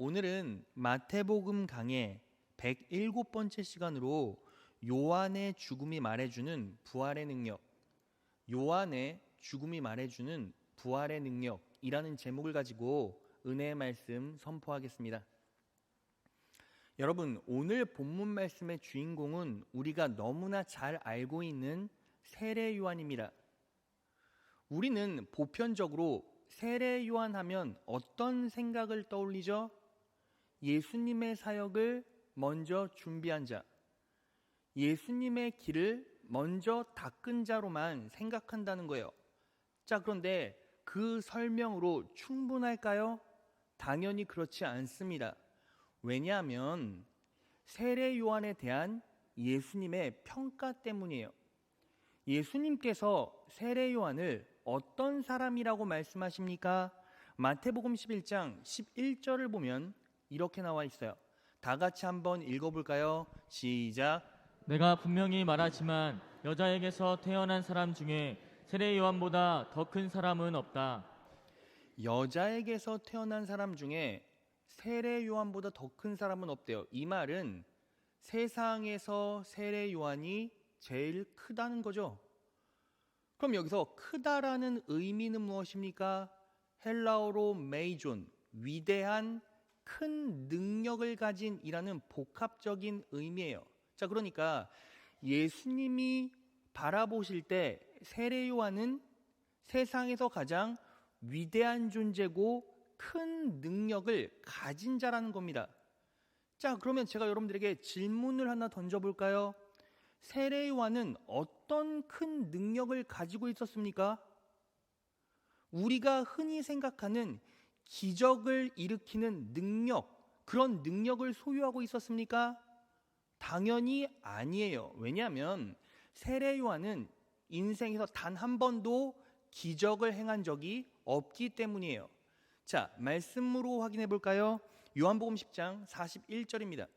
오늘은 마태복음 강의 107번째 시간으로 요한의 죽음이 말해주는 부활의 능력, 요한의 죽음이 말해주는 부활의 능력이라는 제목을 가지고 은혜의 말씀 선포하겠습니다. 여러분, 오늘 본문 말씀의 주인공은 우리가 너무나 잘 알고 있는 세례 요한입니다. 우리는 보편적으로 세례 요한 하면 어떤 생각을 떠올리죠? 예수님의 사역을 먼저 준비한 자, 예수님의 길을 먼저 닦은 자로만 생각한다는 거예요. 자, 그런데 그 설명으로 충분할까요? 당연히 그렇지 않습니다. 왜냐하면 세례 요한에 대한 예수님의 평가 때문이에요. 예수님께서 세례 요한을 어떤 사람이라고 말씀하십니까? 마태복음 11장 11절을 보면 이렇게 나와 있어요. 다 같이 한번 읽어볼까요? 시작. 내가 분명히 말하지만 여자에게서 태어난 사람 중에 세례 요한보다 더 큰 사람은 없다. 여자에게서 태어난 사람 중에 세례 요한보다 더 큰 사람은 없대요. 이 말은 세상에서 세례 요한이 제일 크다는 거죠. 그럼 여기서 크다라는 의미는 무엇입니까? 헬라어로 메이존, 위대한 큰 능력을 가진 이라는 복합적인 의미예요. 자, 그러니까 예수님이 바라보실 때 세례 요한은 세상에서 가장 위대한 존재고 큰 능력을 가진 자라는 겁니다. 자, 그러면 제가 여러분들에게 질문을 하나 던져볼까요? 세례 요한은 어떤 큰 능력을 가지고 있었습니까? 우리가 흔히 생각하는 기적을 일으키는 능력, 그런 능력을 소유하고 있었습니까? 당연히 아니에요. 왜냐하면 세례 요한은 인생에서 단 한 번도 기적을 행한 적이 없기 때문이에요. 자, 말씀으로 확인해 볼까요? 요한복음 10장 41절입니다.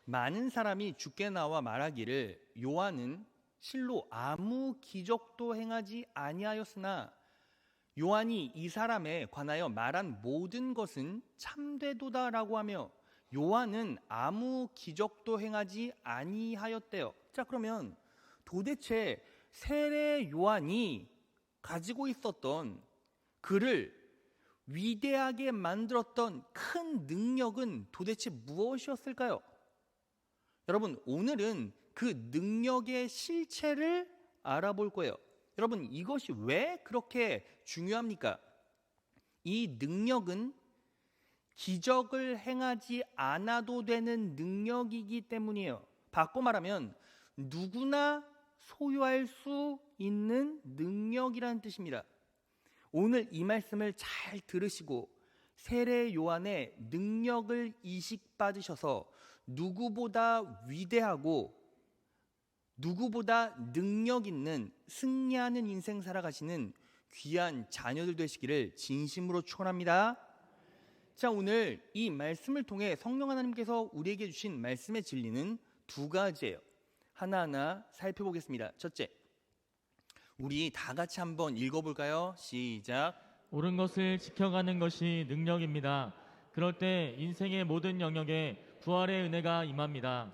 많은 사람이 주께 나와 말하기를 요한은 실로 아무 기적도 행하지 아니하였으나 요한이 이 사람에 관하여 말한 모든 것은 참되도다라고 하며 요한은 아무 기적도 행하지 아니하였대요. 자, 그러면 도대체 세례 요한이 가지고 있었던 그를 위대하게 만들었던 큰 능력은 도대체 무엇이었을까요? 여러분, 오늘은 그 능력의 실체를 알아볼 거예요. 여러분, 이것이 왜 그렇게 중요합니까? 이 능력은 기적을 행하지 않아도 되는 능력이기 때문이에요. 바꿔 말하면 누구나 소유할 수 있는 능력이라는 뜻입니다. 오늘 이 말씀을 잘 들으시고 세례 요한의 능력을 이식받으셔서 누구보다 위대하고 누구보다 능력 있는 승리하는 인생 살아가시는 귀한 자녀들 되시기를 진심으로 축원합니다. 자, 오늘 이 말씀을 통해 성령 하나님께서 우리에게 주신 말씀의 진리는 두 가지예요. 하나하나 살펴보겠습니다. 첫째, 우리 다 같이 한번 읽어볼까요? 시작. 옳은 것을 지켜가는 것이 능력입니다. 그럴 때 인생의 모든 영역에 부활의 은혜가 임합니다.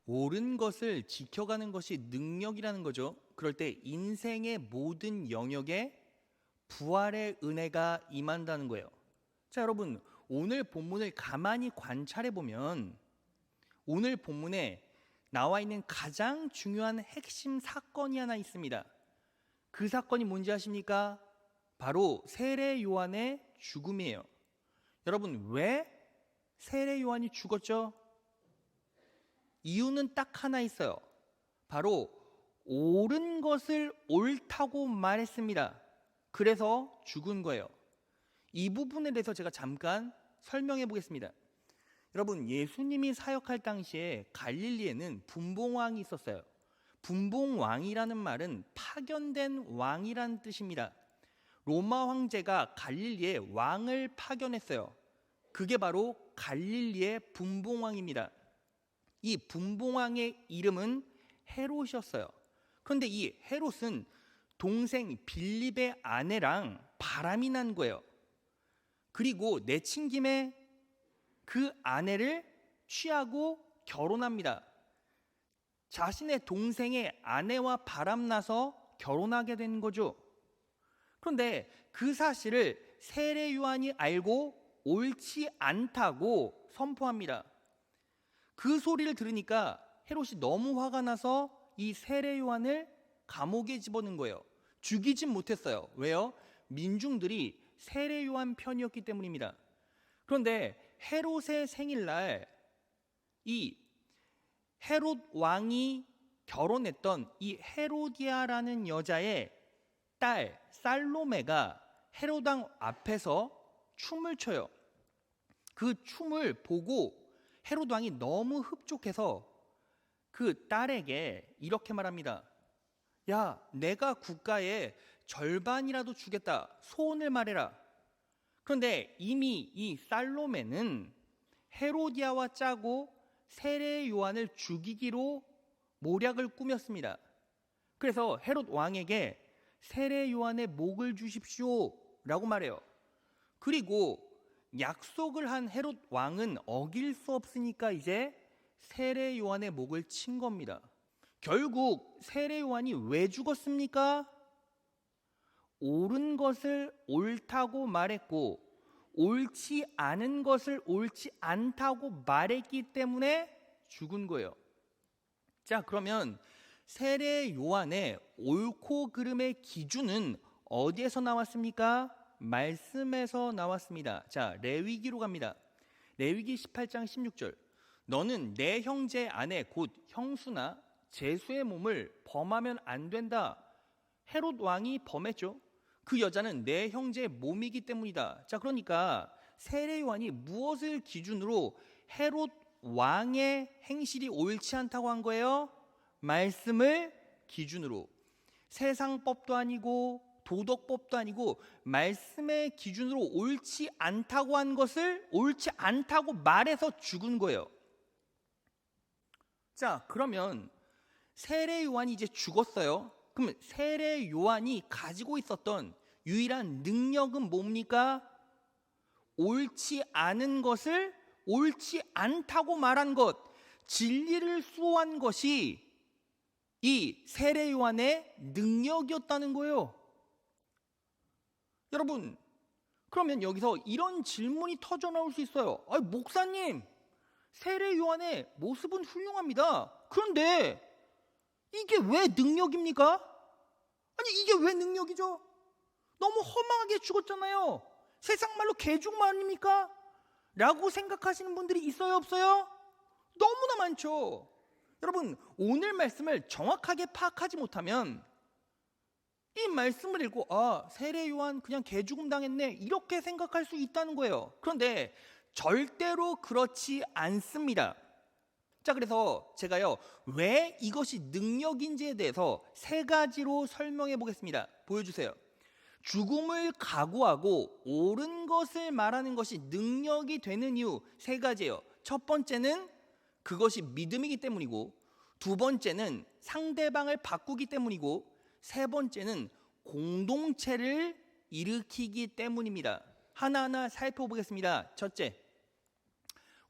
옳은 것을 지켜가는 것이 능력이라는 거죠. 그럴 때 인생의 모든 영역에 부활의 은혜가 임한다는 거예요. 자, 여러분, 오늘 본문을 가만히 관찰해 보면 오늘 본문에 나와 있는 가장 중요한 핵심 사건이 하나 있습니다. 그 사건이 뭔지 아십니까? 바로 세례 요한의 죽음이에요. 여러분, 왜 세례 요한이 죽었죠? 이유는 딱 하나 있어요. 바로 옳은 것을 옳다고 말했습니다. 그래서 죽은 거예요. 이 부분에 대해서 제가 잠깐 설명해 보겠습니다. 여러분, 예수님이 사역할 당시에 갈릴리에는 분봉왕이 있었어요. 분봉왕이라는 말은 파견된 왕이라는 뜻입니다. 로마 황제가 갈릴리에 왕을 파견했어요. 그게 바로 갈릴리의 분봉왕입니다. 이 분봉왕의 이름은 헤롯이었어요. 그런데 이 헤롯은 동생 빌립의 아내랑 바람이 난 거예요. 그리고 내친 김에 그 아내를 취하고 결혼합니다. 자신의 동생의 아내와 바람나서 결혼하게 된 거죠. 그런데 그 사실을 세례 요한이 알고 옳지 않다고 선포합니다. 그 소리를 들으니까 헤롯이 너무 화가 나서 이 세례 요한을 감옥에 집어넣은 거예요. 죽이진 못했어요. 왜요? 민중들이 세례 요한 편이었기 때문입니다. 그런데 헤롯의 생일날 이 헤롯 왕이 결혼했던 이 헤로디아라는 여자의 딸 살로메가 헤롯 왕 앞에서 춤을 춰요. 그 춤을 보고 헤롯 왕이 너무 흡족해서 그 딸에게 이렇게 말합니다. 야, 내가 국가의 절반이라도 주겠다. 소원을 말해라. 그런데 이미 이 살로메는 헤로디아와 짜고 세례 요한을 죽이기로 모략을 꾸몄습니다. 그래서 헤롯 왕에게 세례 요한의 목을 주십시오 라고 말해요. 그리고 약속을 한 헤롯 왕은 어길 수 없으니까 이제 세례 요한의 목을 친 겁니다. 결국 세례 요한이 왜 죽었습니까? 옳은 것을 옳다고 말했고 옳지 않은 것을 옳지 않다고 말했기 때문에 죽은 거예요. 자, 그러면 세례 요한의 옳고 그름의 기준은 어디에서 나왔습니까? 말씀에서 나왔습니다. 자, 레위기로 갑니다. 레위기 18장 16절. 너는 내 형제 아내 곧 형수나 제수의 몸을 범하면 안 된다. 헤롯 왕이 범했죠. 그 여자는 내 형제의 몸이기 때문이다. 자, 그러니까 세례 요한이 무엇을 기준으로 헤롯 왕의 행실이 옳지 않다고 한 거예요? 말씀을 기준으로. 세상 법도 아니고 도덕법도 아니고 말씀의 기준으로 옳지 않다고 한 것을 옳지 않다고 말해서 죽은 거예요. 자, 그러면 세례 요한이 이제 죽었어요. 그럼 세례 요한이 가지고 있었던 유일한 능력은 뭡니까? 옳지 않은 것을 옳지 않다고 말한 것, 진리를 수호한 것이 이 세례 요한의 능력이었다는 거예요. 여러분, 그러면 여기서 이런 질문이 터져 나올 수 있어요. 목사님, 세례 요한의 모습은 훌륭합니다. 그런데 이게 왜 능력입니까? 아니, 이게 왜 능력이죠? 너무 허망하게 죽었잖아요. 세상 말로 개죽음 아닙니까? 라고 생각하시는 분들이 있어요, 없어요? 너무나 많죠. 여러분, 오늘 말씀을 정확하게 파악하지 못하면 이 말씀을 읽고 세례 요한 그냥 개죽음 당했네 이렇게 생각할 수 있다는 거예요. 그런데 절대로 그렇지 않습니다. 자, 그래서 제가요, 왜 이것이 능력인지에 대해서 세 가지로 설명해 보겠습니다. 보여주세요. 죽음을 각오하고 옳은 것을 말하는 것이 능력이 되는 이유 세 가지예요. 첫 번째는 그것이 믿음이기 때문이고, 두 번째는 상대방을 바꾸기 때문이고, 세 번째는 공동체를 일으키기 때문입니다. 하나하나 살펴보겠습니다. 첫째,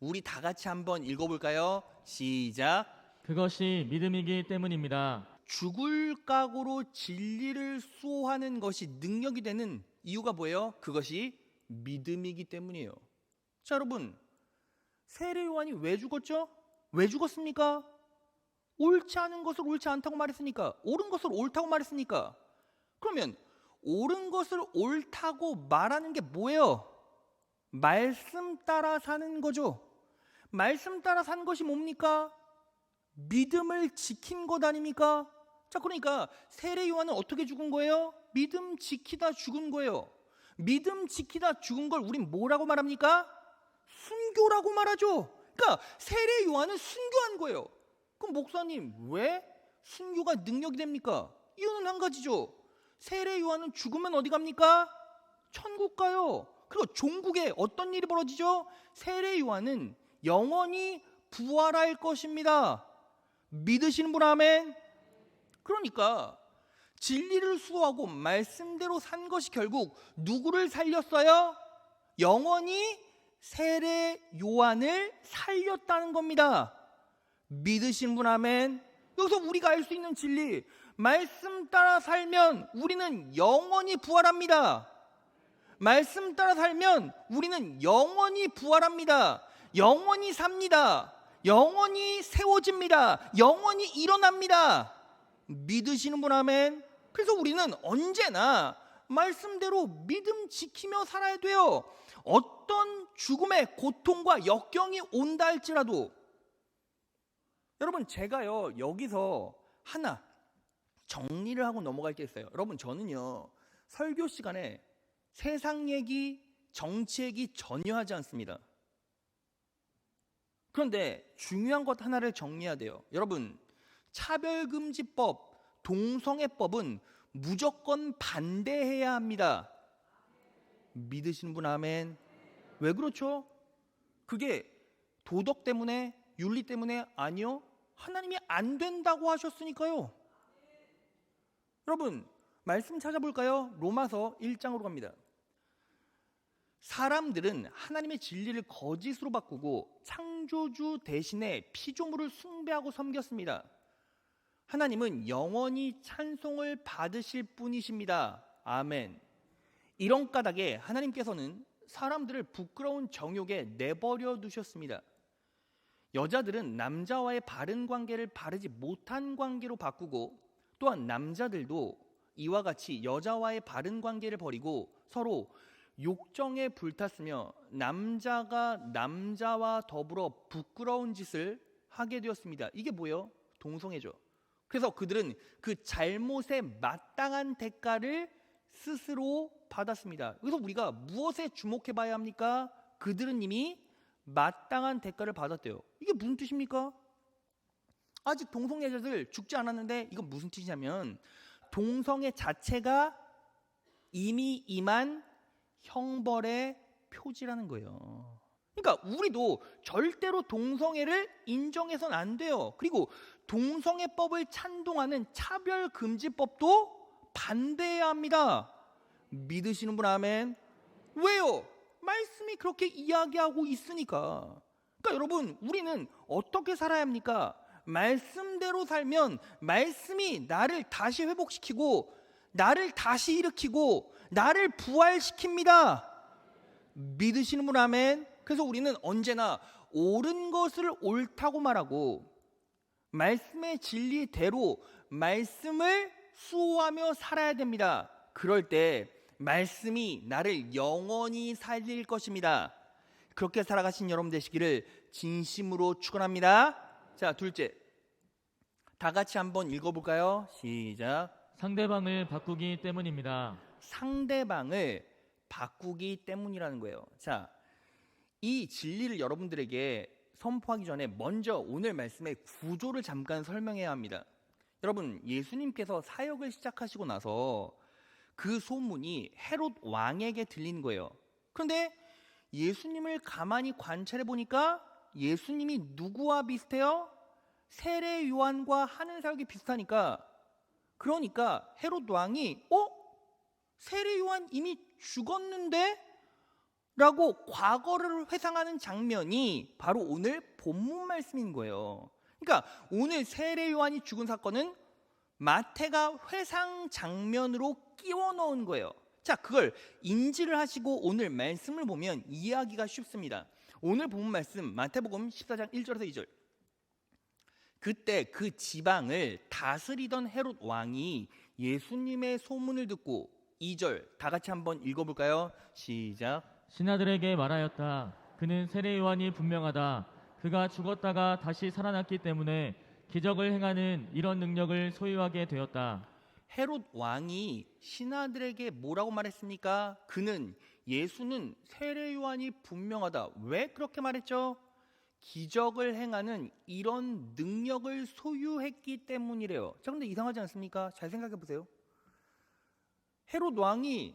우리 다 같이 한번 읽어볼까요? 시작. 그것이 믿음이기 때문입니다. 죽을 각오로 진리를 수호하는 것이 능력이 되는 이유가 뭐예요? 그것이 믿음이기 때문이에요. 자, 여러분, 세례 요한이 왜 죽었죠? 왜 죽었습니까? 옳지 않은 것을 옳지 않다고 말했으니까. 옳은 것을 옳다고 말했으니까. 그러면 옳은 것을 옳다고 말하는 게 뭐예요? 말씀 따라 사는 거죠. 말씀 따라 산 것이 뭡니까? 믿음을 지킨 것 아닙니까? 자, 그러니까 세례 요한은 어떻게 죽은 거예요? 믿음 지키다 죽은 거예요. 믿음 지키다 죽은 걸 우린 뭐라고 말합니까? 순교라고 말하죠. 그러니까 세례 요한은 순교한 거예요. 그럼 목사님, 왜 순교가 능력이 됩니까? 이유는 한 가지죠. 세례 요한은 죽으면 어디 갑니까? 천국 가요. 그리고 종국에 어떤 일이 벌어지죠? 세례 요한은 영원히 부활할 것입니다. 믿으시는 분 아멘? 그러니까 진리를 수호하고 말씀대로 산 것이 결국 누구를 살렸어요? 영원히 세례 요한을 살렸다는 겁니다. 믿으신 분 아멘. 여기서 우리가 알 수 있는 진리, 말씀 따라 살면 우리는 영원히 부활합니다. 말씀 따라 살면 우리는 영원히 부활합니다. 영원히 삽니다. 영원히 세워집니다. 영원히 일어납니다. 믿으시는 분 아멘. 그래서 우리는 언제나 말씀대로 믿음 지키며 살아야 돼요. 어떤 죽음의 고통과 역경이 온다 할지라도. 여러분, 제가요 여기서 하나 정리를 하고 넘어갈 게 있어요. 여러분, 저는요 설교 시간에 세상 얘기, 정치 얘기 전혀 하지 않습니다. 그런데 중요한 것 하나를 정리해야 돼요. 여러분, 차별금지법, 동성애법은 무조건 반대해야 합니다. 믿으시는 분 아멘. 왜 그렇죠? 그게 도덕 때문에, 윤리 때문에? 아니요. 하나님이 안 된다고 하셨으니까요. 여러분, 말씀 찾아볼까요? 로마서 1장으로 갑니다. 사람들은 하나님의 진리를 거짓으로 바꾸고 창조주 대신에 피조물을 숭배하고 섬겼습니다. 하나님은 영원히 찬송을 받으실 분이십니다. 아멘. 이런 까닭에 하나님께서는 사람들을 부끄러운 정욕에 내버려 두셨습니다. 여자들은 남자와의 바른 관계를 바르지 못한 관계로 바꾸고, 또한 남자들도 이와 같이 여자와의 바른 관계를 버리고 서로 욕정에 불탔으며 남자가 남자와 더불어 부끄러운 짓을 하게 되었습니다. 이게 뭐예요? 동성애죠. 그래서 그들은 그 잘못에 마땅한 대가를 스스로 받았습니다. 그래서 우리가 무엇에 주목해 봐야 합니까? 그들은 이미 마땅한 대가를 받았대요. 이게 무슨 뜻입니까? 아직 동성애자들 죽지 않았는데, 이건 무슨 뜻이냐면 동성애 자체가 이미 임한 형벌의 표지라는 거예요. 그러니까 우리도 절대로 동성애를 인정해서는 안 돼요. 그리고 동성애법을 찬동하는 차별금지법도 반대해야 합니다. 믿으시는 분 아멘. 왜요? 말씀이 그렇게 이야기하고 있으니까. 그러니까 여러분, 우리는 어떻게 살아야 합니까? 말씀대로 살면 말씀이 나를 다시 회복시키고 나를 다시 일으키고 나를 부활시킵니다. 믿으시는 분 아멘. 그래서 우리는 언제나 옳은 것을 옳다고 말하고 말씀의 진리대로 말씀을 수호하며 살아야 됩니다. 그럴 때 말씀이 나를 영원히 살릴 것입니다. 그렇게 살아가신 여러분 되시기를 진심으로 축원합니다. 자, 둘째, 다 같이 한번 읽어볼까요? 시작. 상대방을 바꾸기 때문입니다. 상대방을 바꾸기 때문이라는 거예요. 자, 이 진리를 여러분들에게 선포하기 전에 먼저 오늘 말씀의 구조를 잠깐 설명해야 합니다. 여러분, 예수님께서 사역을 시작하시고 나서 그 소문이 헤롯 왕에게 들린 거예요. 그런데 예수님을 가만히 관찰해 보니까 예수님이 누구와 비슷해요? 세례 요한과 하는 사역이 비슷하니까, 그러니까 헤롯 왕이 세례 요한 이미 죽었는데? 라고 과거를 회상하는 장면이 바로 오늘 본문 말씀인 거예요. 그러니까 오늘 세례 요한이 죽은 사건은 마태가 회상 장면으로 끼워 넣은 거예요. 자, 그걸 인지를 하시고 오늘 말씀을 보면 이해하기가 쉽습니다. 오늘 본문 말씀 마태복음 14장 1절에서 2절. 그때 그 지방을 다스리던 헤롯 왕이 예수님의 소문을 듣고, 2절 다 같이 한번 읽어볼까요? 시작. 신하들에게 말하였다. 그는 세례 요한이 분명하다. 그가 죽었다가 다시 살아났기 때문에 기적을 행하는 이런 능력을 소유하게 되었다. 헤롯 왕이 신하들에게 뭐라고 말했습니까? 그는, 예수는 세례 요한이 분명하다. 왜 그렇게 말했죠? 기적을 행하는 이런 능력을 소유했기 때문이래요. 자, 근데 이상하지 않습니까? 잘 생각해 보세요. 헤롯 왕이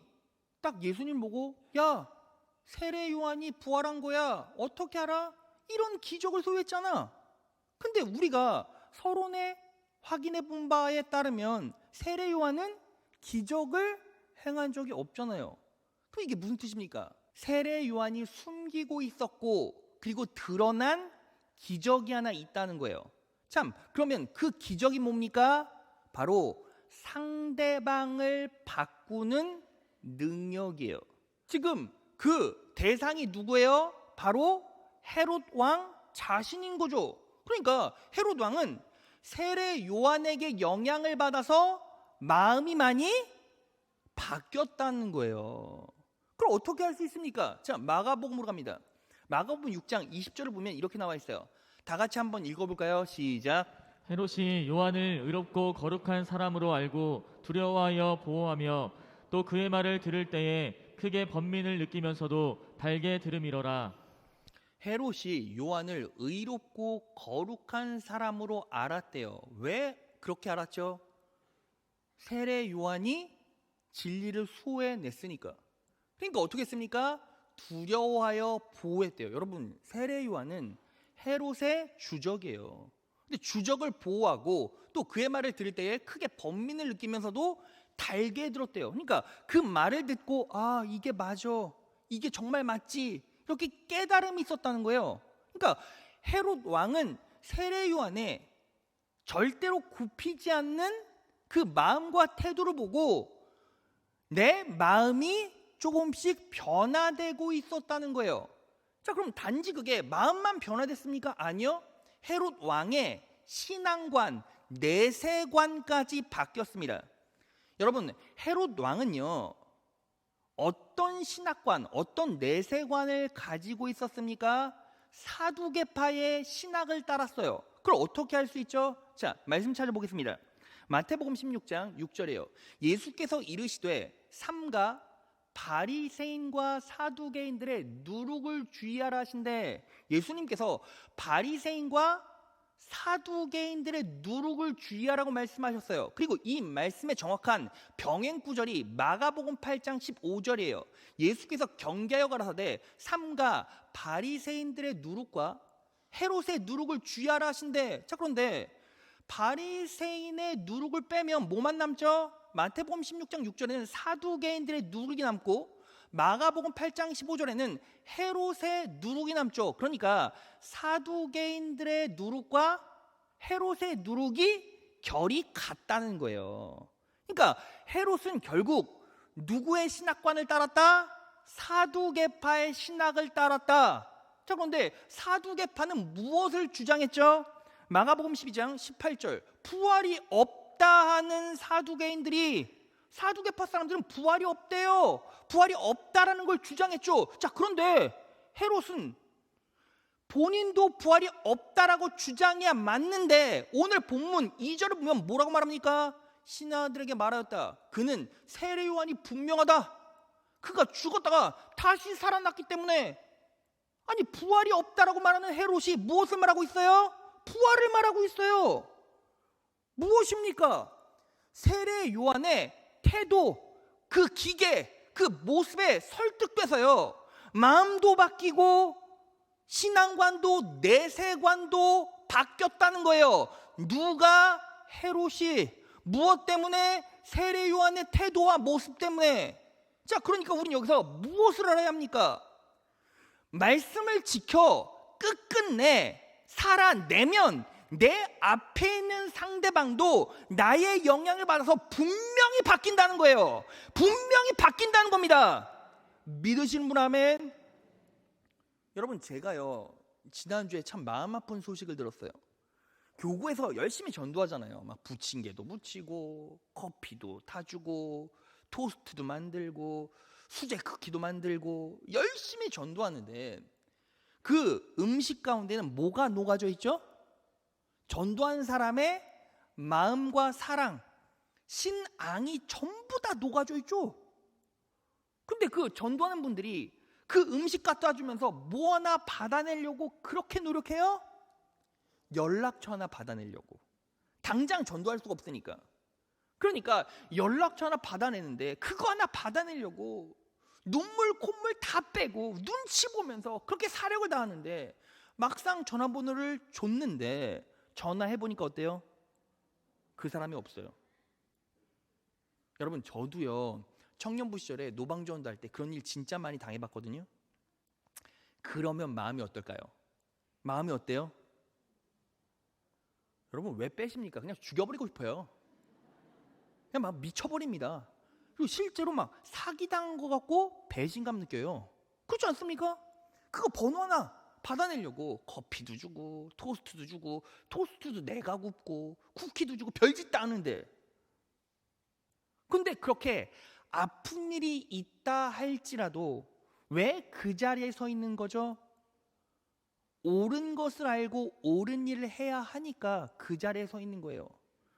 딱 예수님 보고, 야, 세례 요한이 부활한 거야. 어떻게 알아? 이런 기적을 소유했잖아. 근데 우리가 서론에 확인해 본 바에 따르면 세례 요한은 기적을 행한 적이 없잖아요. 그럼 이게 무슨 뜻입니까? 세례 요한이 숨기고 있었고 그리고 드러난 기적이 하나 있다는 거예요. 참, 그러면 그 기적이 뭡니까? 바로 상대방을 바꾸는 능력이에요. 지금 그 대상이 누구예요? 바로 헤롯 왕 자신인 거죠. 그러니까 헤롯 왕은 세례 요한에게 영향을 받아서 마음이 많이 바뀌었다는 거예요. 그럼 어떻게 할 수 있습니까? 자, 마가복음으로 갑니다. 마가복음 6장 20절을 보면 이렇게 나와 있어요. 다 같이 한번 읽어볼까요? 시작. 헤롯이 요한을 의롭고 거룩한 사람으로 알고 두려워하여 보호하며 또 그의 말을 들을 때에 크게 번민을 느끼면서도 달게 들음이러라. 헤롯이 요한을 의롭고 거룩한 사람으로 알았대요. 왜 그렇게 알았죠? 세례 요한이 진리를 수호해냈으니까. 그러니까 어떻게 했습니까? 두려워하여 보호했대요. 여러분, 세례 요한은 헤롯의 주적이에요. 근데 주적을 보호하고 또 그의 말을 들을 때에 크게 번민을 느끼면서도 달게 들었대요. 그러니까 그 말을 듣고 아, 이게 맞아, 이게 정말 맞지, 이렇게 깨달음이 있었다는 거예요. 그러니까 헤롯 왕은 세례 요한의 절대로 굽히지 않는 그 마음과 태도를 보고 내 마음이 조금씩 변화되고 있었다는 거예요. 자, 그럼 단지 그게 마음만 변화됐습니까? 아니요. 헤롯 왕의 신앙관, 내세관까지 바뀌었습니다. 여러분, 헤롯 왕은요, 어떤 신학관, 어떤 내세관을 가지고 있었습니까? 사두개파의 신학을 따랐어요. 그걸 어떻게 할 수 있죠? 자, 말씀 찾아보겠습니다. 마태복음 16장 6절이에요. 예수께서 이르시되 삼가 바리새인과 사두개인들의 누룩을 주의하라 하신데, 예수님께서 바리새인과 사두개인들의 누룩을 주의하라고 말씀하셨어요. 그리고 이 말씀의 정확한 병행 구절이 마가복음 8장 15절이에요. 예수께서 경계하여 가라사대 삼가 바리새인들의 누룩과 헤롯의 누룩을 주의하라 하신데, 자, 그런데 바리새인의 누룩을 빼면 뭐만 남죠? 마태복음 16장 6절에는 사두개인들의 누룩이 남고 마가복음 8장 15절에는 헤롯의 누룩이 남죠. 그러니까 사두개인들의 누룩과 헤롯의 누룩이 결이 같다는 거예요. 그러니까 헤롯은 결국 누구의 신학관을 따랐다? 사두개파의 신학을 따랐다. 자, 그런데 사두개파는 무엇을 주장했죠? 마가복음 12장 18절, 부활이 없다 하는 사두개파 사람들은 부활이 없대요. 부활이 없다라는 걸 주장했죠. 자, 그런데 헤롯은 본인도 부활이 없다라고 주장해야 맞는데 오늘 본문 2절을 보면 뭐라고 말합니까? 신하들에게 말하였다. 그는 세례 요한이 분명하다. 그가 죽었다가 다시 살아났기 때문에. 아니, 부활이 없다라고 말하는 헤롯이 무엇을 말하고 있어요? 부활을 말하고 있어요. 무엇입니까? 세례 요한의 태도, 그 기계, 그 모습에 설득돼서요, 마음도 바뀌고 신앙관도 내세관도 바뀌었다는 거예요. 누가? 헤롯이. 무엇 때문에? 세례 요한의 태도와 모습 때문에. 자, 그러니까 우리는 여기서 무엇을 알아야 합니까? 말씀을 지켜 끝끝내 살아내면 내 앞에 있는 상대방도 나의 영향을 받아서 분명히 바뀐다는 거예요. 분명히 바뀐다는 겁니다. 믿으시는 분 아멘? 여러분, 제가요, 지난주에 참 마음 아픈 소식을 들었어요. 교구에서 열심히 전도하잖아요. 막 부침개도 부치고 커피도 타주고 토스트도 만들고 수제 쿠키도 만들고 열심히 전도하는데 그 음식 가운데는 뭐가 녹아져 있죠? 전도한 사람의 마음과 사랑, 신앙이 전부 다 녹아져 있죠. 근데 그 전도하는 분들이 그 음식 갖다 주면서 뭐 하나 받아내려고 그렇게 노력해요? 연락처 하나 받아내려고. 당장 전도할 수가 없으니까. 그러니까 연락처 하나 받아내는데 그거 하나 받아내려고 눈물 콧물 다 빼고 눈치 보면서 그렇게 사력을 다하는데 막상 전화번호를 줬는데 전화해보니까 어때요? 그 사람이 없어요. 여러분, 저도요, 청년부 시절에 노방전도 할 때 그런 일 진짜 많이 당해봤거든요. 그러면 마음이 어떨까요? 마음이 어때요? 여러분 왜 빼십니까? 그냥 죽여버리고 싶어요. 그냥 막 미쳐버립니다. 그리고 실제로 막 사기당한 것 같고 배신감 느껴요. 그렇지 않습니까? 그거 번호 하나 받아내려고 커피도 주고 토스트도 내가 굽고 쿠키도 주고 별짓 다 하는데, 근데 그렇게 아픈 일이 있다 할지라도 왜 그 자리에 서 있는 거죠? 옳은 것을 알고 옳은 일을 해야 하니까 그 자리에 서 있는 거예요.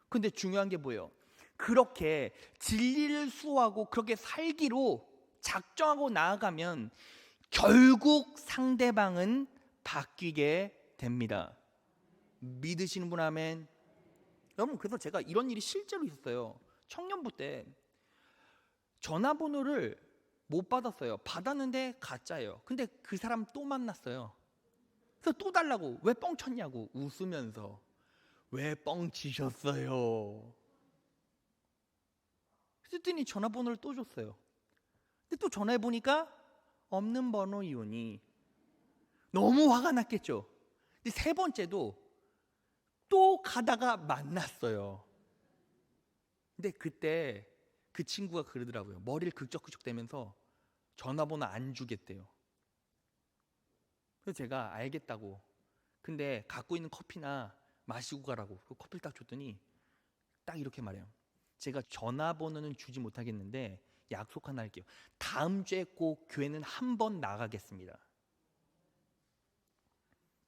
근데 중요한 게 뭐예요? 그렇게 진리를 수호하고 그렇게 살기로 작정하고 나아가면 결국 상대방은 바뀌게 됩니다. 믿으시는 분 아멘. 여러분, 그래서 제가 이런 일이 실제로 있었어요. 청년부 때 전화번호를 못 받았어요. 받았는데 가짜예요. 근데 그 사람 또 만났어요. 그래서 또 달라고. 왜 뻥쳤냐고 웃으면서. 왜 뻥치셨어요? 그랬더니 전화번호를 또 줬어요. 근데 또 전화해보니까 없는 번호이오니 너무 화가 났겠죠. 근데 세 번째도 또 가다가 만났어요. 근데 그때 그 친구가 그러더라고요. 머리를 극적극적 대면서 전화번호 안 주겠대요. 그래서 제가 알겠다고. 근데 갖고 있는 커피나 마시고 가라고. 그 커피를 딱 줬더니 딱 이렇게 말해요. 제가 전화번호는 주지 못하겠는데 약속 하나 할게요. 다음 주에 꼭 교회는 한 번 나가겠습니다.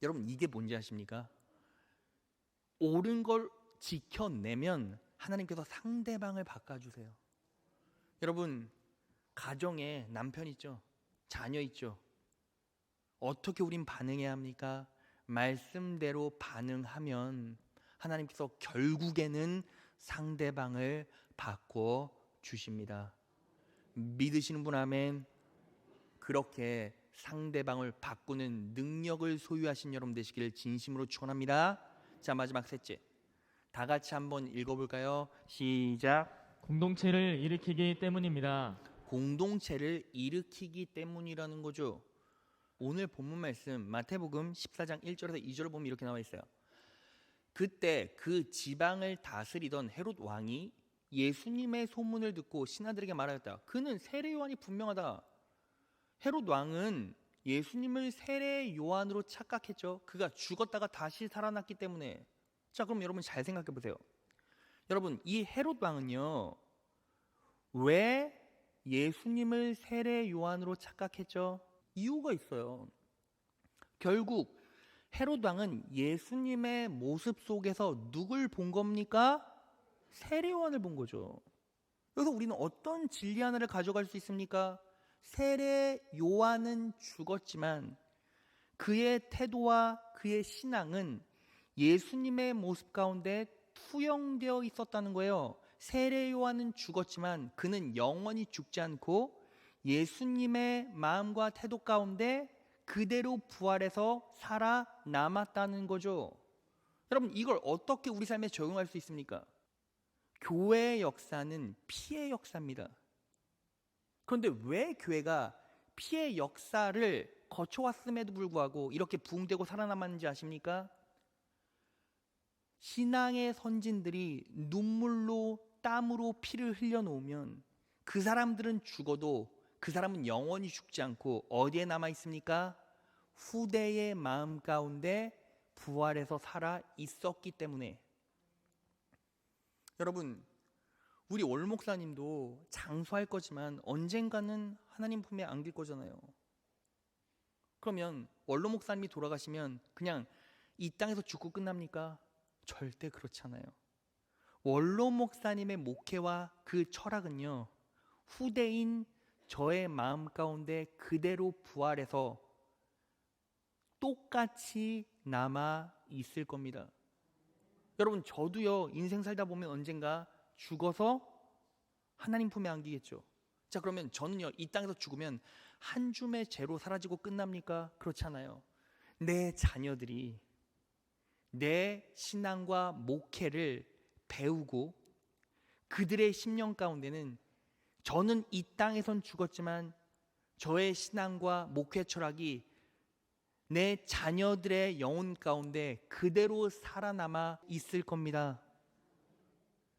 여러분, 이게 뭔지 아십니까? 옳은 걸 지켜내면 하나님께서 상대방을 바꿔주세요. 여러분, 가정에 남편 있죠? 자녀 있죠? 어떻게 우린 반응해야 합니까? 말씀대로 반응하면 하나님께서 결국에는 상대방을 바꿔 주십니다. 믿으시는 분 아멘. 그렇게 상대방을 바꾸는 능력을 소유하신 여러분 되시기를 진심으로 축원합니다. 자, 마지막 셋째, 다 같이 한번 읽어볼까요? 시작. 공동체를 일으키기 때문입니다. 공동체를 일으키기 때문이라는 거죠. 오늘 본문 말씀 마태복음 14장 1절에서 2절을 보면 이렇게 나와 있어요. 그때 그 지방을 다스리던 헤롯 왕이 예수님의 소문을 듣고 신하들에게 말하였다. 그는 세례 요한이 분명하다. 헤롯 왕은 예수님을 세례 요한으로 착각했죠. 그가 죽었다가 다시 살아났기 때문에. 자, 그럼 여러분 잘 생각해 보세요. 여러분, 이 헤롯 왕은요, 왜 예수님을 세례 요한으로 착각했죠? 이유가 있어요. 결국 헤롯 왕은 예수님의 모습 속에서 누굴 본 겁니까? 세례 요한을 본 거죠. 그래서 우리는 어떤 진리 하나를 가져갈 수 있습니까? 세례 요한은 죽었지만 그의 태도와 그의 신앙은 예수님의 모습 가운데 투영되어 있었다는 거예요. 세례 요한은 죽었지만 그는 영원히 죽지 않고 예수님의 마음과 태도 가운데 그대로 부활해서 살아남았다는 거죠. 여러분, 이걸 어떻게 우리 삶에 적용할 수 있습니까? 교회의 역사는 피의 역사입니다. 그런데 왜 교회가 피의 역사를 거쳐왔음에도 불구하고 이렇게 부흥되고 살아남았는지 아십니까? 신앙의 선진들이 눈물로 땀으로 피를 흘려놓으면 그 사람들은 죽어도 그 사람은 영원히 죽지 않고 어디에 남아 있습니까? 후대의 마음 가운데 부활해서 살아 있었기 때문에. 여러분, 우리 월 목사님도 장수할 거지만 언젠가는 하나님 품에 안길 거잖아요. 그러면 원로 목사님이 돌아가시면 그냥 이 땅에서 죽고 끝납니까? 절대 그렇지 않아요. 원로 목사님의 목회와 그 철학은요, 후대인 저의 마음 가운데 그대로 부활해서 똑같이 남아 있을 겁니다. 여러분, 저도요, 인생 살다 보면 언젠가 죽어서 하나님 품에 안기겠죠. 자, 그러면 저는요, 이 땅에서 죽으면 한 줌의 죄로 사라지고 끝납니까? 그렇지 않아요. 내 자녀들이 내 신앙과 목회를 배우고 그들의 심령 가운데는 저는 이 땅에선 죽었지만 저의 신앙과 목회 철학이 내 자녀들의 영혼 가운데 그대로 살아남아 있을 겁니다.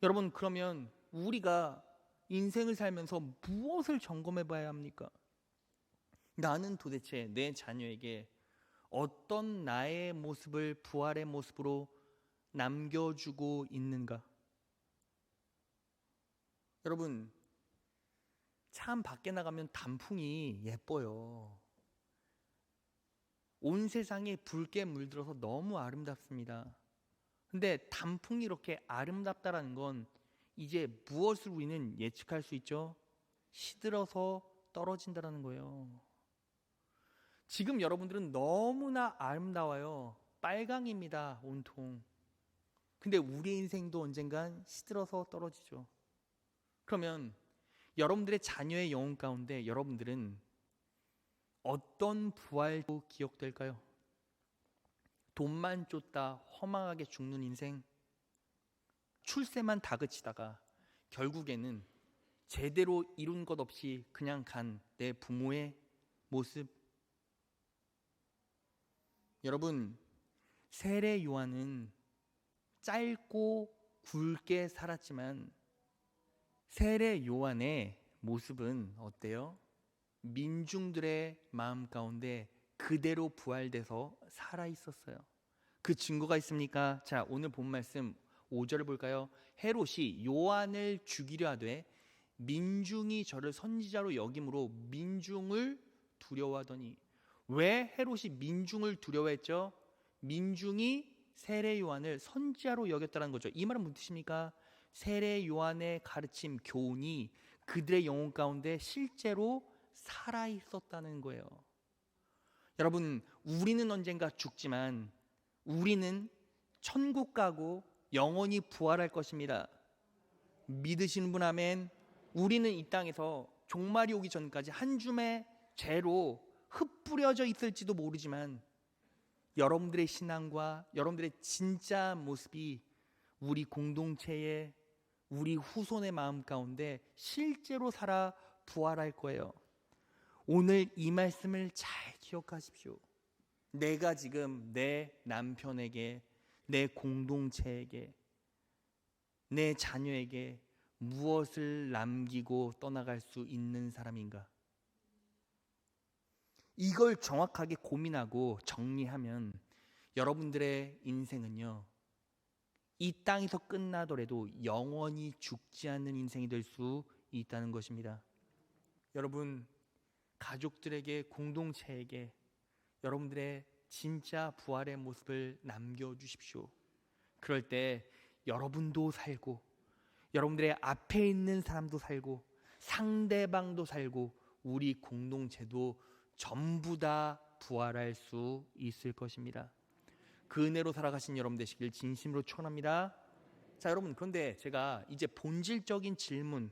여러분, 그러면 우리가 인생을 살면서 무엇을 점검해 봐야 합니까? 나는 도대체 내 자녀에게 어떤 나의 모습을 부활의 모습으로 남겨주고 있는가? 여러분, 참 밖에 나가면 단풍이 예뻐요. 온 세상에 붉게 물들어서 너무 아름답습니다. 근데 단풍이 이렇게 아름답다라는 건 이제 무엇을 우리는 예측할 수 있죠? 시들어서 떨어진다라는 거예요. 지금 여러분들은 너무나 아름다워요. 빨강입니다, 온통. 근데 우리 인생도 언젠간 시들어서 떨어지죠. 그러면 여러분들의 자녀의 영혼 가운데 여러분들은 어떤 부활도 기억될까요? 돈만 쫓다 허망하게 죽는 인생, 출세만 다그치다가 결국에는 제대로 이룬 것 없이 그냥 간 내 부모의 모습. 여러분, 세례 요한은 짧고 굵게 살았지만 세례 요한의 모습은 어때요? 민중들의 마음 가운데 그대로 부활돼서 살아 있었어요. 그 증거가 있습니까? 자, 오늘 본 말씀 5절을 볼까요? 헤롯이 요한을 죽이려 하되 민중이 저를 선지자로 여김으로 민중을 두려워하더니. 왜 헤롯이 민중을 두려워했죠? 민중이 세례 요한을 선지자로 여겼다는 거죠. 이 말은 무슨 뜻입니까? 세례 요한의 가르침, 교훈이 그들의 영혼 가운데 실제로 살아 있었다는 거예요. 여러분, 우리는 언젠가 죽지만 우리는 천국 가고 영원히 부활할 것입니다. 믿으시는 분 아멘. 우리는 이 땅에서 종말이 오기 전까지 한 줌의 죄로 흩뿌려져 있을지도 모르지만 여러분들의 신앙과 여러분들의 진짜 모습이 우리 공동체의 우리 후손의 마음 가운데 실제로 살아 부활할 거예요. 오늘 이 말씀을 잘 기억하십시오. 내가 지금 내 남편에게, 내 공동체에게, 내 자녀에게 무엇을 남기고 떠나갈 수 있는 사람인가? 이걸 정확하게 고민하고 정리하면 여러분들의 인생은요, 이 땅에서 끝나더라도 영원히 죽지 않는 인생이 될 수 있다는 것입니다. 여러분, 가족들에게, 공동체에게 여러분들의 진짜 부활의 모습을 남겨주십시오. 그럴 때 여러분도 살고 여러분들의 앞에 있는 사람도 살고 상대방도 살고 우리 공동체도 전부 다 부활할 수 있을 것입니다. 그 은혜로 살아가신 여러분 되시길 진심으로 축원합니다. 자, 여러분, 그런데 제가 이제 본질적인 질문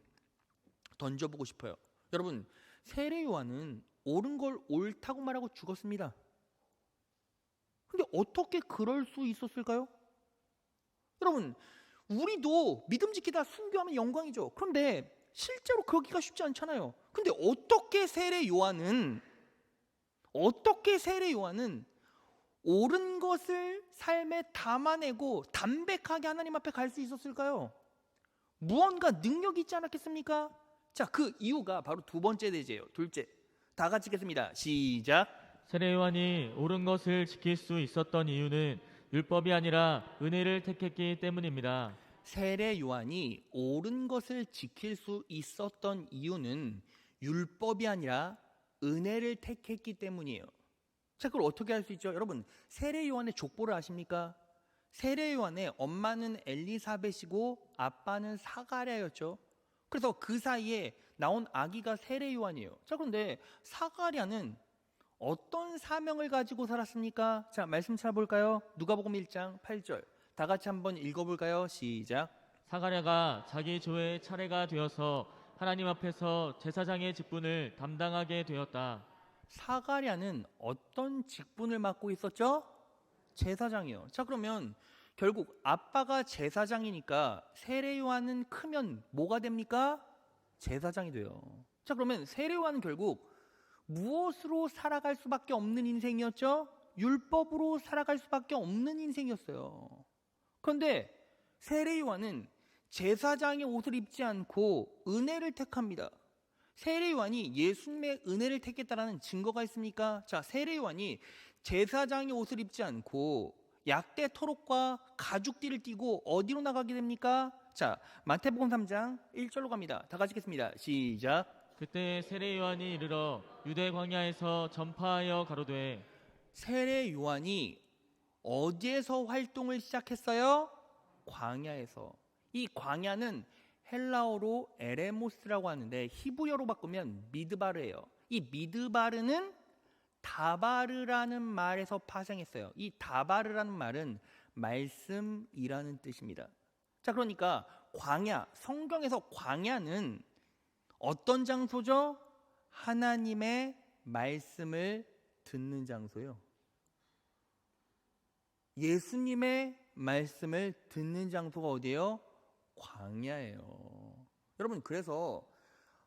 던져보고 싶어요. 여러분, 세례 요한은 옳은 걸 옳다고 말하고 죽었습니다. 근데 어떻게 그럴 수 있었을까요? 여러분, 우리도 믿음 지키다 순교하면 영광이죠. 그런데 실제로 그러기가 쉽지 않잖아요. 근데 어떻게 세례 요한은 옳은 것을 삶에 담아내고 담백하게 하나님 앞에 갈 수 있었을까요? 무언가 능력이 있지 않았겠습니까? 자, 그 이유가 바로 두 번째 대제예요. 둘째, 다 같이 읽겠습니다. 시작. 세례 요한이 옳은 것을 지킬 수 있었던 이유는 율법이 아니라 은혜를 택했기 때문입니다. 세례 요한이 옳은 것을 지킬 수 있었던 이유는 율법이 아니라 은혜를 택했기 때문이에요. 자, 그걸 어떻게 할 수 있죠? 여러분, 세례 요한의 족보를 아십니까? 세례 요한의 엄마는 엘리사벳이고 아빠는 사가랴였죠. 그래서 그 사이에 나온 아기가 세례 요한이에요. 자, 그런데 사가랴는 어떤 사명을 가지고 살았습니까? 자, 말씀 찾아볼까요? 누가복음 1장 8절. 다 같이 한번 읽어볼까요? 시작. 사가랴가 자기 조의 차례가 되어서 하나님 앞에서 제사장의 직분을 담당하게 되었다. 사가랴는 어떤 직분을 맡고 있었죠? 제사장이요. 자, 그러면 결국 아빠가 제사장이니까 세례 요한은 크면 뭐가 됩니까? 제사장이 돼요. 자, 그러면 세례 요한은 결국 무엇으로 살아갈 수밖에 없는 인생이었죠? 율법으로 살아갈 수밖에 없는 인생이었어요. 그런데 세례 요한은 제사장의 옷을 입지 않고 은혜를 택합니다. 세례 요한이 예수님의 은혜를 택했다라는 증거가 있습니까? 자, 세례 요한이 제사장의 옷을 입지 않고 약대 토록과 가죽띠를 띠고 어디로 나가게 됩니까? 자, 마태복음 3장 1절로 갑니다. 다 같이 읽겠습니다. 시작. 그때 세례 요한이 이르러 유대 광야에서 전파하여 가로되 세례 요한이 어디에서 활동을 시작했어요? 광야에서. 이 광야는 헬라어로 에레모스라고 하는데 히브리어로 바꾸면 미드바르예요. 이 미드바르는 다바르라는 말에서 파생했어요. 이 다바르라는 말은 말씀이라는 뜻입니다. 자, 그러니까 광야, 성경에서 광야는 어떤 장소죠? 하나님의 말씀을 듣는 장소요. 예수님의 말씀을 듣는 장소가 어디예요? 광야예요. 여러분, 그래서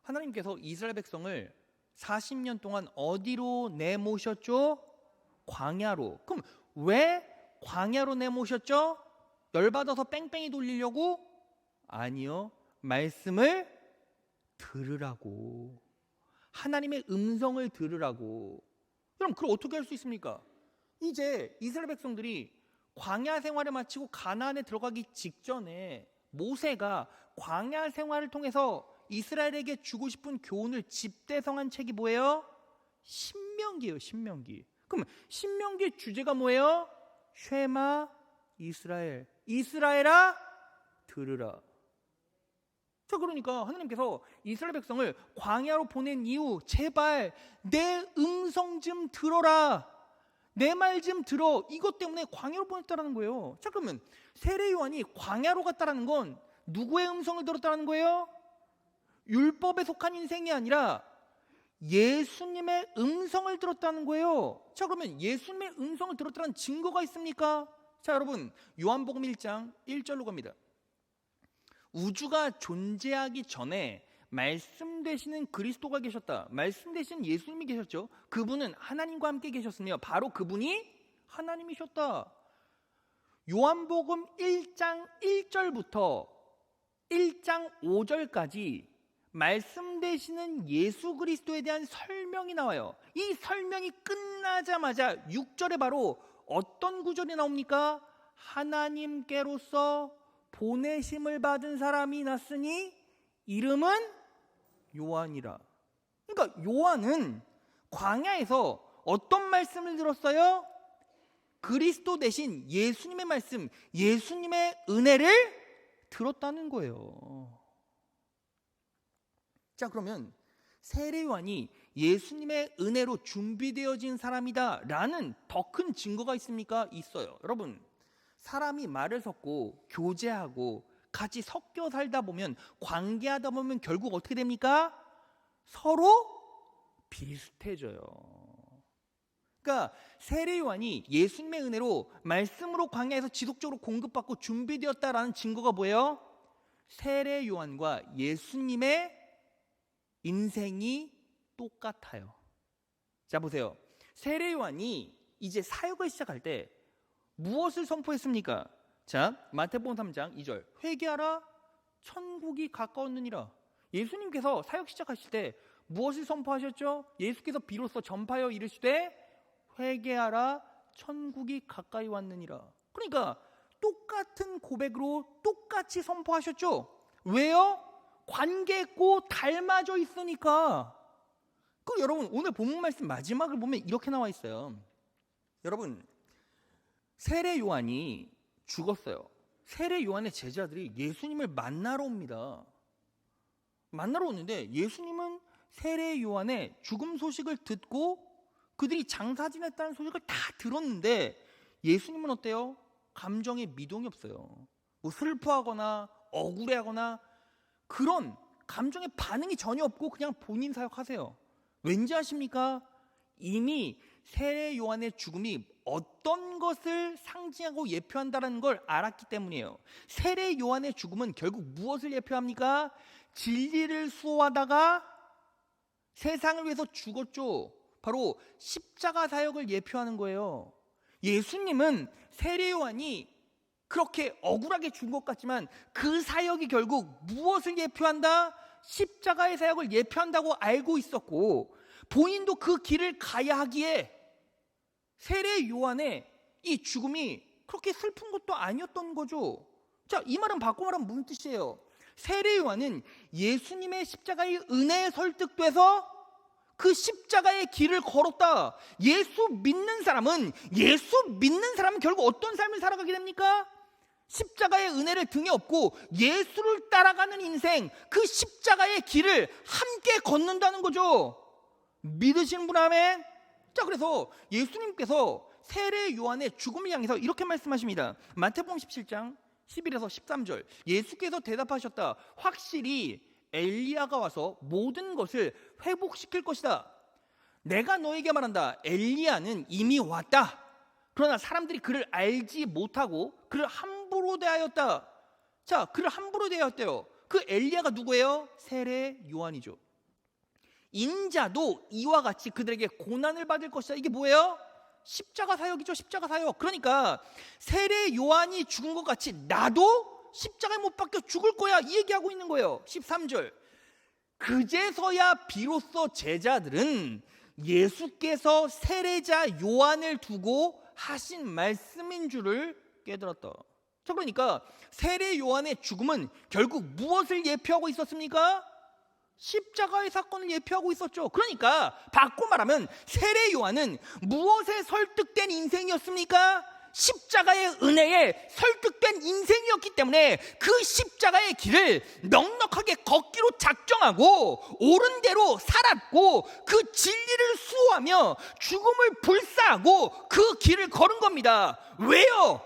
하나님께서 이스라엘 백성을 40년 동안 어디로 내모셨죠? 광야로. 그럼 왜 광야로 내모셨죠? 열받아서 뺑뺑이 돌리려고? 아니요. 말씀을 들으라고. 하나님의 음성을 들으라고. 그럼 그걸 어떻게 할 수 있습니까? 이제 이스라엘 백성들이 광야 생활을 마치고 가나안에 들어가기 직전에 모세가 광야 생활을 통해서 이스라엘에게 주고 싶은 교훈을 집대성한 책이 뭐예요? 신명기예요. 신명기. 그럼 신명기의 주제가 뭐예요? 쉐마 이스라엘. 이스라엘아 들으라. 자, 그러니까 하나님께서 이스라엘 백성을 광야로 보낸 이후 제발 내 음성 좀 들어라. 내 말 좀 들어. 이것 때문에 광야로 보냈다라는 거예요. 자, 그러면 세례 요한이 광야로 갔다라는 건 누구의 음성을 들었다는 거예요? 율법에 속한 인생이 아니라 예수님의 음성을 들었다는 거예요. 자, 그러면 예수님의 음성을 들었다는 증거가 있습니까? 자, 여러분, 요한복음 1장 1절로 갑니다. 우주가 존재하기 전에 말씀 되시는 그리스도가 계셨다. 말씀 되신 예수님이 계셨죠. 그분은 하나님과 함께 계셨으며 바로 그분이 하나님이셨다. 요한복음 1장 1절부터 1장 5절까지 말씀 되시는 예수 그리스도에 대한 설명이 나와요. 이 설명이 끝나자마자 6절에 바로 어떤 구절이 나옵니까? 하나님께로서 보내심을 받은 사람이 났으니 이름은 요한이라. 그러니까 요한은 광야에서 어떤 말씀을 들었어요? 그리스도 대신 예수님의 말씀, 예수님의 은혜를 들었다는 거예요. 자, 그러면 세례 요한이 예수님의 은혜로 준비되어진 사람이다 라는 더 큰 증거가 있습니까? 있어요. 여러분, 사람이 말을 섞고 교제하고 같이 섞여 살다 보면, 관계하다 보면 결국 어떻게 됩니까? 서로 비슷해져요. 그러니까 세례 요한이 예수님의 은혜로 말씀으로 광야에서 지속적으로 공급받고 준비되었다라는 증거가 뭐예요? 세례 요한과 예수님의 인생이 똑같아요. 자, 보세요. 세례 요한이 이제 사역을 시작할 때 무엇을 선포했습니까? 자, 마태복음 3장 2절. 회개하라, 천국이 가까웠느니라. 예수님께서 사역 시작하실 때 무엇을 선포하셨죠? 예수께서 비로소 전파하여 이르시되 회개하라, 천국이 가까이 왔느니라. 그러니까 똑같은 고백으로 똑같이 선포하셨죠. 왜요? 관계있고 닮아져 있으니까. 그 여러분, 오늘 본문 말씀 마지막을 보면 이렇게 나와 있어요. 여러분, 세례 요한이 죽었어요. 세례 요한의 제자들이 예수님을 만나러 옵니다. 만나러 오는데 예수님은 세례 요한의 죽음 소식을 듣고 그들이 장사 지냈다는 소식을 다 들었는데 예수님은 어때요? 감정에 미동이 없어요. 뭐 슬퍼하거나 억울해하거나 그런 감정의 반응이 전혀 없고 그냥 본인 사역하세요. 왠지 아십니까? 이미 세례 요한의 죽음이 어떤 것을 상징하고 예표한다는 걸 알았기 때문이에요. 세례 요한의 죽음은 결국 무엇을 예표합니까? 진리를 수호하다가 세상을 위해서 죽었죠. 바로 십자가 사역을 예표하는 거예요. 예수님은 세례 요한이 그렇게 억울하게 죽은 것 같지만 그 사역이 결국 무엇을 예표한다? 십자가의 사역을 예표한다고 알고 있었고, 본인도 그 길을 가야 하기에 세례 요한의 이 죽음이 그렇게 슬픈 것도 아니었던 거죠. 자, 이 말은 바꿔 말하면 무슨 뜻이에요? 세례 요한은 예수님의 십자가의 은혜에 설득돼서 그 십자가의 길을 걸었다. 예수 믿는 사람은 결국 어떤 삶을 살아가게 됩니까? 십자가의 은혜를 등에 업고 예수를 따라가는 인생, 그 십자가의 길을 함께 걷는다는 거죠. 믿으시는 분 아멘? 자, 그래서 예수님께서 세례 요한의 죽음을 향해서 이렇게 말씀하십니다. 마태복음 17장 11에서 13절. 예수께서 대답하셨다. 확실히 엘리야가 와서 모든 것을 회복시킬 것이다. 내가 너에게 말한다. 엘리야는 이미 왔다. 그러나 사람들이 그를 알지 못하고 그를 함부로 대하였다. 자, 그를 함부로 대하였대요. 그 엘리야가 누구예요? 세례 요한이죠. 인자도 이와 같이 그들에게 고난을 받을 것이다. 이게 뭐예요? 십자가 사역이죠. 십자가 사역. 그러니까 세례 요한이 죽은 것 같이 나도 십자가에 못 박혀 죽을 거야, 이 얘기하고 있는 거예요. 13절. 그제서야 비로소 제자들은 예수께서 세례자 요한을 두고 하신 말씀인 줄을 깨달았다. 자, 그러니까 세례 요한의 죽음은 결국 무엇을 예표하고 있었습니까? 십자가의 사건을 예표하고 있었죠. 그러니까 바꿔 말하면 세례 요한은 무엇에 설득된 인생이었습니까? 십자가의 은혜에 설득된 인생이었기 때문에 그 십자가의 길을 넉넉하게 걷기로 작정하고 옳은 대로 살았고 그 진리를 수호하며 죽음을 불사하고 그 길을 걸은 겁니다. 왜요?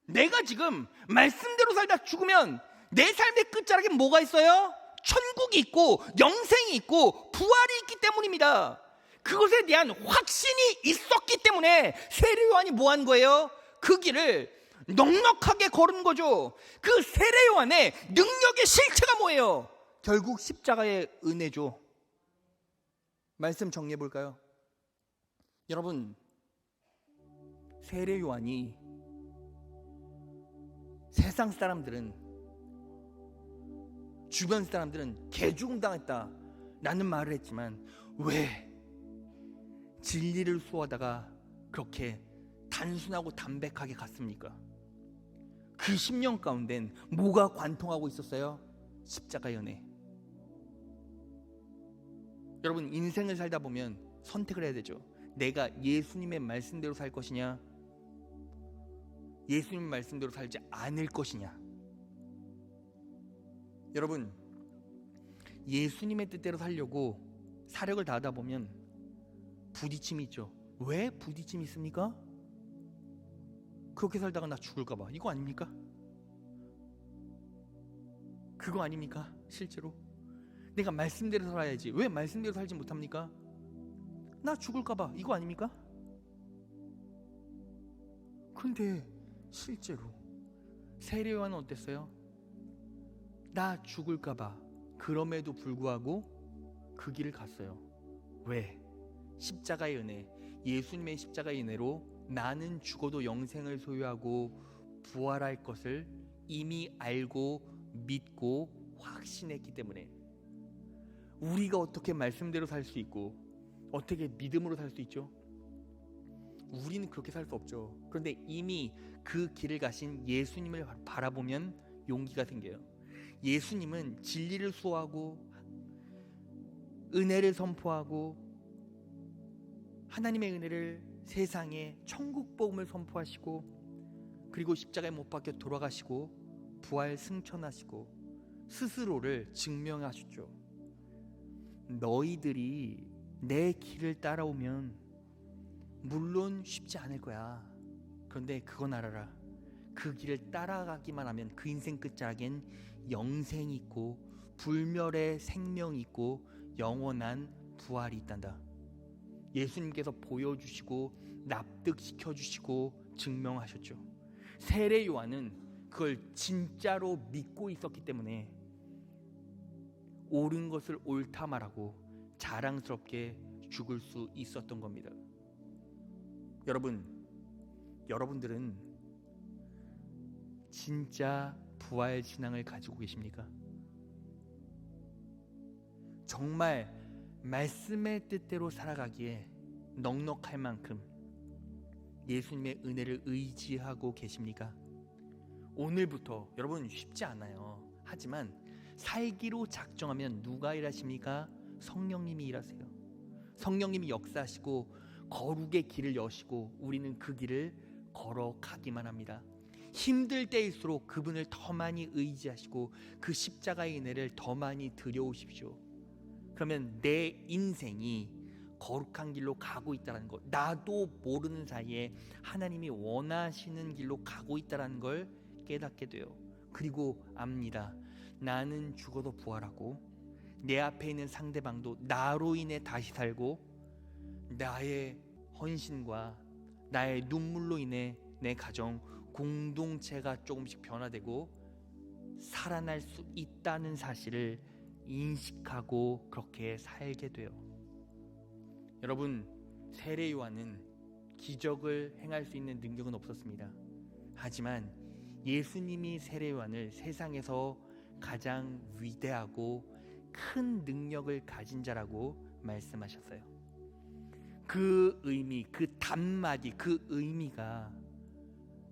내가 지금 말씀대로 살다 죽으면 내 삶의 끝자락에 뭐가 있어요? 천국이 있고 영생이 있고 부활이 있기 때문입니다. 그것에 대한 확신이 있었기 때문에 세례 요한이 뭐 한 거예요? 그 길을 넉넉하게 걸은 거죠. 그 세례 요한의 능력의 실체가 뭐예요? 결국 십자가의 은혜죠. 말씀 정리해 볼까요? 여러분, 세례 요한이 세상 사람들은, 주변 사람들은 개죽음 당했다 라는 말을 했지만 왜 진리를 수호하다가 그렇게 단순하고 담백하게 갔습니까? 그 10년 가운데는 뭐가 관통하고 있었어요? 십자가의 은혜. 여러분, 인생을 살다 보면 선택을 해야 되죠. 내가 예수님의 말씀대로 살 것이냐, 예수님 말씀대로 살지 않을 것이냐. 여러분, 예수님의 뜻대로 살려고 사력을 다하다 보면 부딪힘이 있죠. 왜 부딪힘이 있습니까? 그렇게 살다가 나 죽을까 봐. 이거 아닙니까? 그거 아닙니까? 실제로 내가 말씀대로 살아야지. 왜 말씀대로 살지 못합니까? 나 죽을까 봐. 이거 아닙니까? 근데 실제로 세례 요한은 어땠어요? 나 죽을까 봐. 그럼에도 불구하고 그 길을 갔어요. 왜? 십자가의 은혜, 예수님의 십자가의 은혜로 나는 죽어도 영생을 소유하고 부활할 것을 이미 알고 믿고 확신했기 때문에. 우리가 어떻게 말씀대로 살 수 있고 어떻게 믿음으로 살 수 있죠? 우리는 그렇게 살 수 없죠. 그런데 이미 그 길을 가신 예수님을 바라보면 용기가 생겨요. 예수님은 진리를 수호하고 은혜를 선포하고 하나님의 은혜를 세상에 천국 복음을 선포하시고, 그리고 십자가에 못 박혀 돌아가시고 부활 승천하시고 스스로를 증명하셨죠. 너희들이 내 길을 따라오면 물론 쉽지 않을 거야. 그런데 그건 알아라. 그 길을 따라가기만 하면 그 인생 끝자락엔 영생이 있고 불멸의 생명이 있고 영원한 부활이 있단다. 예수님께서 보여주시고 납득시켜주시고 증명하셨죠. 세례 요한은 그걸 진짜로 믿고 있었기 때문에 옳은 것을 옳다 말하고 자랑스럽게 죽을 수 있었던 겁니다. 여러분들은 진짜 부활 신앙을 가지고 계십니까? 정말 말씀의 뜻대로 살아가기에 넉넉할 만큼 예수님의 은혜를 의지하고 계십니까? 오늘부터 여러분 쉽지 않아요. 하지만 살기로 작정하면 누가 일하십니까? 성령님이 일하세요. 성령님이 역사하시고 거룩의 길을 여시고 우리는 그 길을 걸어가기만 합니다. 힘들 때일수록 그분을 더 많이 의지하시고 그 십자가의 은혜를 더 많이 들여오십시오. 그러면 내 인생이 거룩한 길로 가고 있다는 것, 나도 모르는 사이에 하나님이 원하시는 길로 가고 있다는 걸 깨닫게 돼요. 그리고 압니다. 나는 죽어도 부활하고 내 앞에 있는 상대방도 나로 인해 다시 살고 나의 헌신과 나의 눈물로 인해 내 가정, 공동체가 조금씩 변화되고 살아날 수 있다는 사실을 인식하고 그렇게 살게 돼요. 여러분, 세례 요한은 기적을 행할 수 있는 능력은 없었습니다. 하지만 예수님이 세례 요한을 세상에서 가장 위대하고 큰 능력을 가진 자라고 말씀하셨어요. 그 의미, 그 단마디, 그 의미가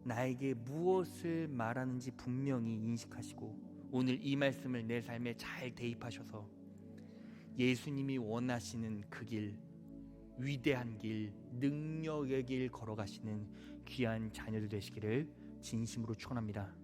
나에게 무엇을 말하는지 분명히 인식하시고 오늘 이 말씀을 내 삶에 잘 대입하셔서 예수님이 원하시는 그 길, 위대한 길, 능력의 길 걸어가시는 귀한 자녀들 되시기를 진심으로 축원합니다.